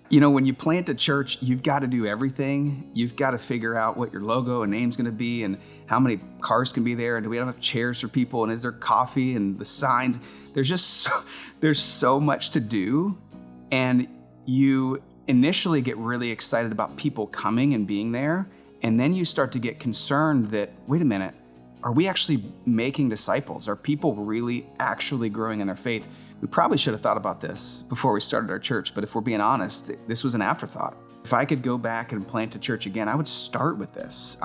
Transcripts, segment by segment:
When you plant a church, you've got to do everything. You've got to figure out what your logo and name's going to be and how many cars can be there. And do we have enough chairs for people? And is there coffee and the signs? There's so much to do. And you initially get really excited about people coming and being there. And then you start to get concerned that, wait a minute, are we actually making disciples? Are people really actually growing in their faith? We probably should have thought about this before we started our church, but if we're being honest, this was an afterthought. If I could go back and plant a church again, I would start with this.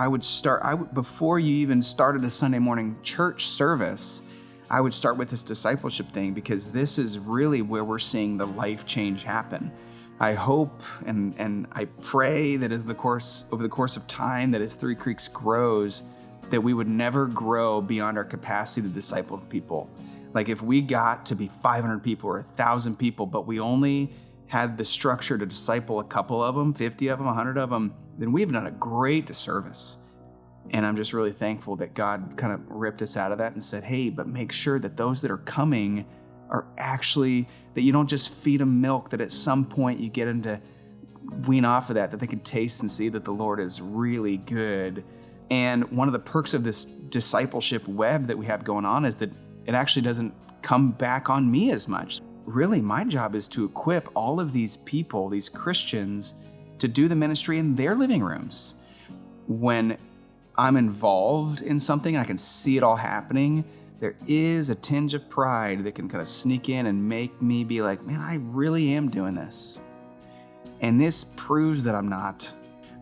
Before you even started a Sunday morning church service, I would start with this discipleship thing, because this is really where we're seeing the life change happen. I hope and I pray that over the course of time, that as Three Creeks grows, that we would never grow beyond our capacity to disciple people. Like if we got to be 500 people or 1,000 people, but we only had the structure to disciple a couple of them, 50 of them, 100 of them, then we've done a great disservice. And I'm just really thankful that God kind of ripped us out of that and said, hey, but make sure that those that are coming are actually, that you don't just feed them milk, that at some point you get them to wean off of that they can taste and see that the Lord is really good. And one of the perks of this discipleship web that we have going on is that it actually doesn't come back on me as much. Really, my job is to equip all of these people, these Christians, to do the ministry in their living rooms. When I'm involved in something, I can see it all happening, there is a tinge of pride that can kind of sneak in and make me be like, man, I really am doing this. And this proves that I'm not.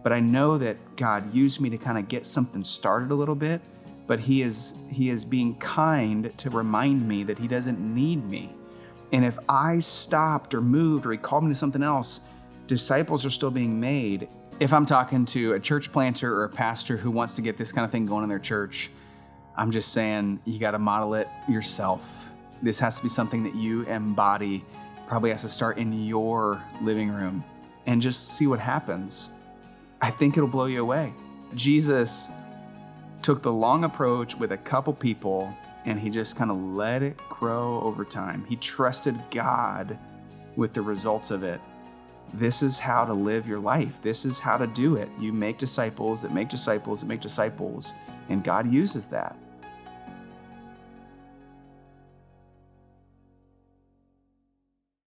But I know that God used me to kind of get something started a little bit. But he is being kind to remind me that he doesn't need me. And if I stopped or moved or he called me to something else, disciples are still being made. If I'm talking to a church planter or a pastor who wants to get this kind of thing going in their church, I'm just saying you got to model it yourself. This has to be something that you embody. Probably has to start in your living room and just see what happens. I think it'll blow you away. Jesus took the long approach with a couple people, and he just kind of let it grow over time. He trusted God with the results of it. This is how to live your life. This is how to do it. You make disciples that make disciples that make disciples, and God uses that.